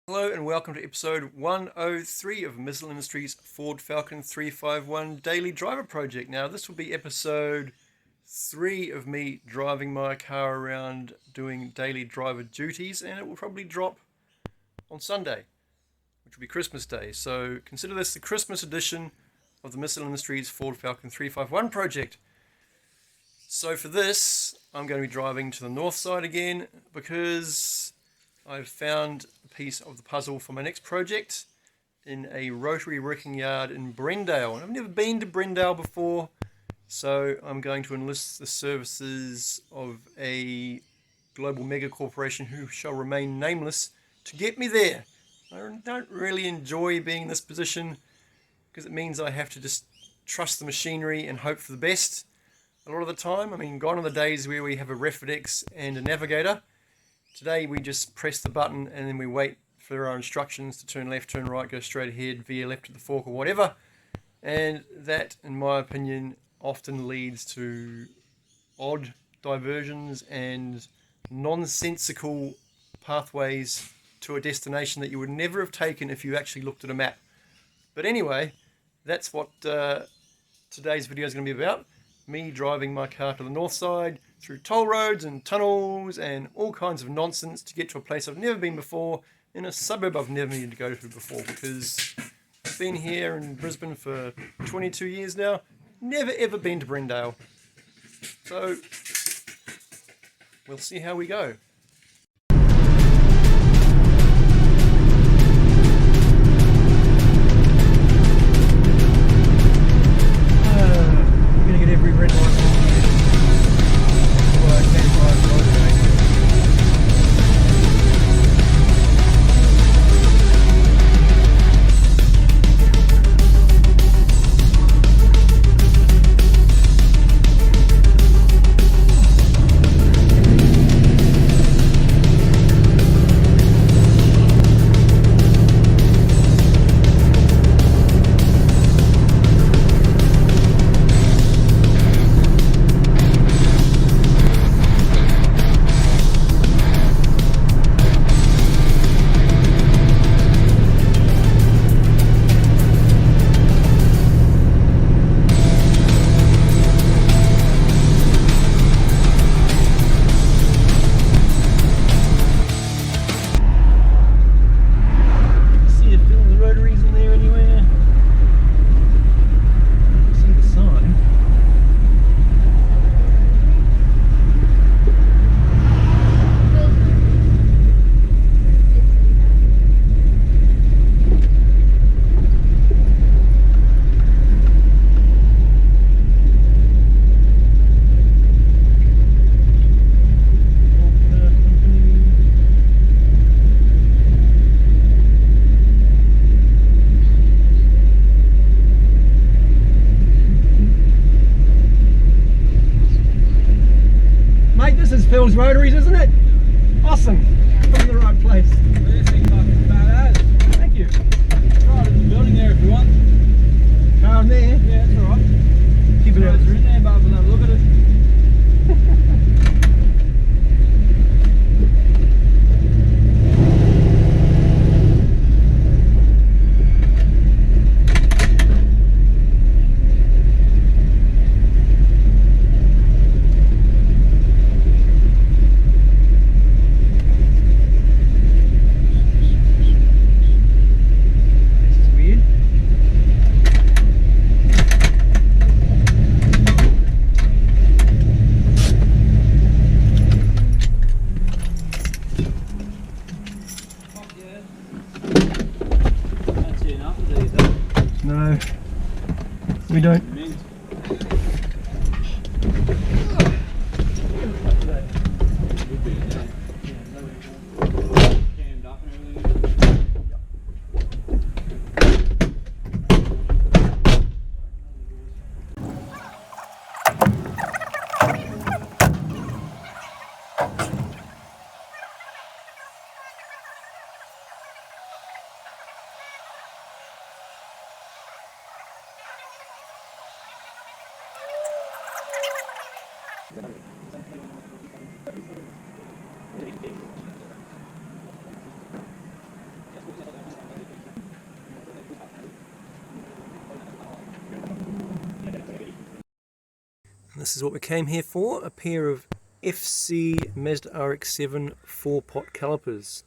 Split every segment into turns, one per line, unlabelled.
Hello and welcome to episode 103 of Missle Industries Ford Falcon 351 Daily Driver Project. Now this will be episode 3 of me driving my car around doing daily driver duties, and it will probably drop on Sunday, which will be Christmas Day. So consider this the Christmas edition of the Missle Industries Ford Falcon 351 project. So for this I'm going to be driving to the north side again because I've found a piece of the puzzle for my next project in a Rotary working yard in Brendale. And I've never been to Brendale before, so I'm going to enlist the services of a global mega corporation who shall remain nameless to get me there. I don't really enjoy being in this position because it means I have to just trust the machinery and hope for the best a lot of the time. I mean, gone are the days where we have a Refidex and a navigator. Today we just press the button and then we wait for our instructions to turn left, turn right, go straight ahead, veer left at the fork or whatever. And that, in my opinion, often leads to odd diversions and nonsensical pathways to a destination that you would never have taken if you actually looked at a map. But anyway, that's what today's video is going to be about. Me driving my car to the north side through toll roads and tunnels and all kinds of nonsense to get to a place I've never been before, in a suburb I've never needed to go to before, because I've been here in Brisbane for 22 years now, never ever been to Brendale. So we'll see how we go. Phil's Rotaries, isn't it? Awesome. I'm in the right place.
This thing fucking badass.
Thank you.
Right, there's a building there if you want.
Car in there?
Yeah, it's alright.
Keep it out.
It's in there, but we'll have a look at it.
No, we don't. this is what we came here for, a pair of FC Mazda RX-7 4-pot calipers.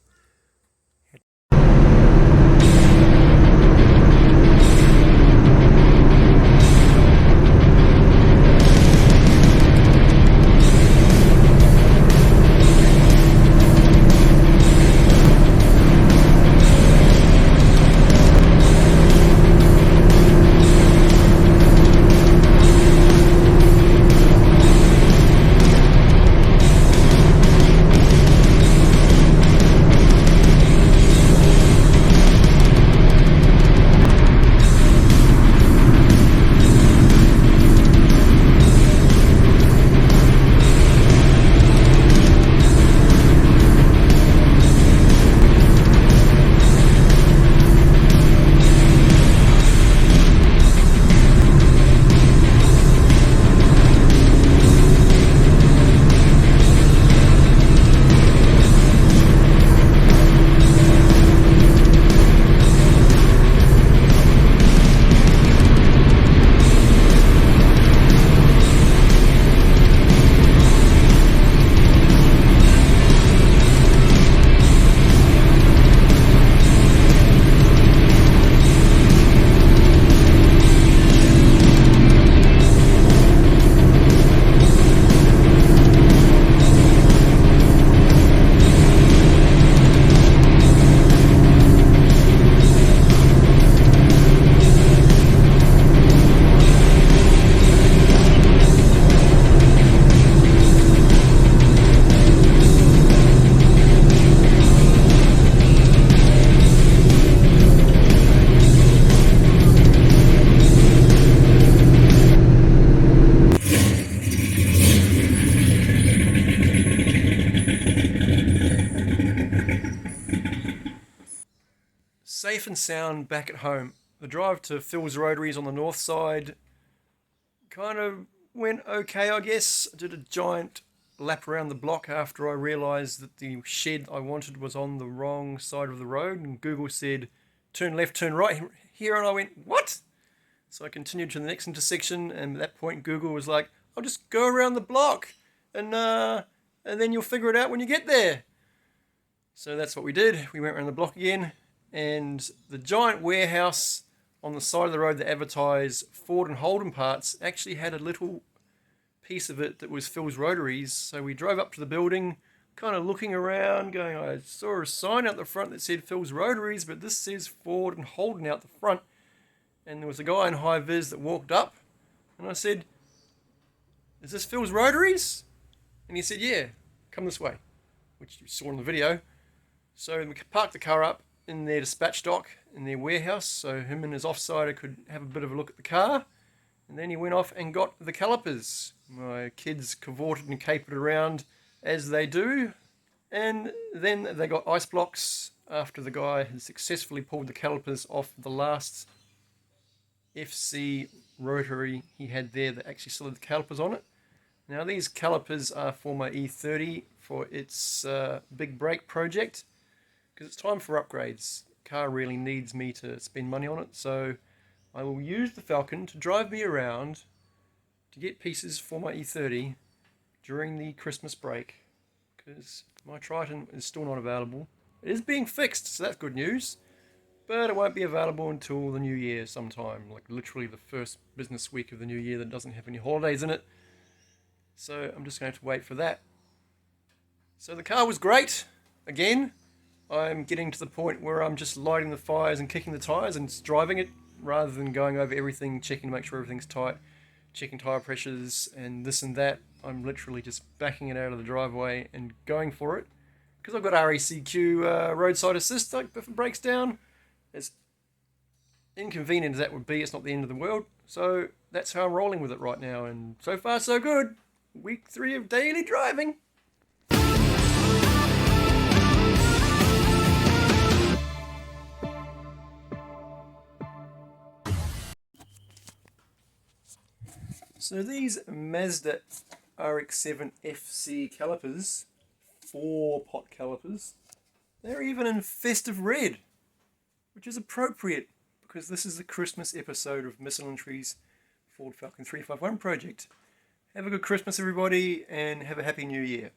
Safe and sound back at home. The drive to Phil's Rotaries on the north side kind of went okay, I guess. I did a giant lap around the block after I realised that the shed I wanted was on the wrong side of the road, and Google said, turn left, turn right here, and I went, what? So I continued to the next intersection, and at that point Google was like, I'll just go around the block, and then you'll figure it out when you get there. So that's what we did. We went around the block again, and the giant warehouse on the side of the road that advertised Ford and Holden parts actually had a little piece of it that was Phil's Rotaries. So we drove up to the building, kind of looking around, going, I saw a sign out the front that said Phil's Rotaries, but this says Ford and Holden out the front. And there was a guy in high vis that walked up, and I said, is this Phil's Rotaries? And he said, yeah, come this way, which you saw in the video. So we parked the car up in their dispatch dock in their warehouse, so him and his offsider could have a bit of a look at the car, and then he went off and got the calipers. My kids cavorted and capered around as they do, and then they got ice blocks after the guy had successfully pulled the calipers off the last FC Rotary he had there that actually still had the calipers on it. Now these calipers are for my E30 for its big brake project, because it's time for upgrades. The car really needs me to spend money on it, so I will use the Falcon to drive me around to get pieces for my E30 during the Christmas break, because my Triton is still not available. It is being fixed, so that's good news, but it won't be available until the new year sometime, like literally the first business week of the new year that doesn't have any holidays in it. So I'm just going to have to wait for that. So the car was great. Again, I'm getting to the point where I'm just lighting the fires and kicking the tyres and just driving it, rather than going over everything, checking to make sure everything's tight, checking tyre pressures and this and that. I'm literally just backing it out of the driveway and going for it, because I've got RACQ roadside assist. Like, if it breaks down, as inconvenient as that would be, it's not the end of the world. So that's how I'm rolling with it right now, and so far so good. Week 3 of daily driving. So these Mazda RX-7 FC calipers, 4-pot calipers, they're even in festive red, which is appropriate because this is the Christmas episode of Missle Ford Falcon 351 project. Have a good Christmas, everybody, and have a happy new year.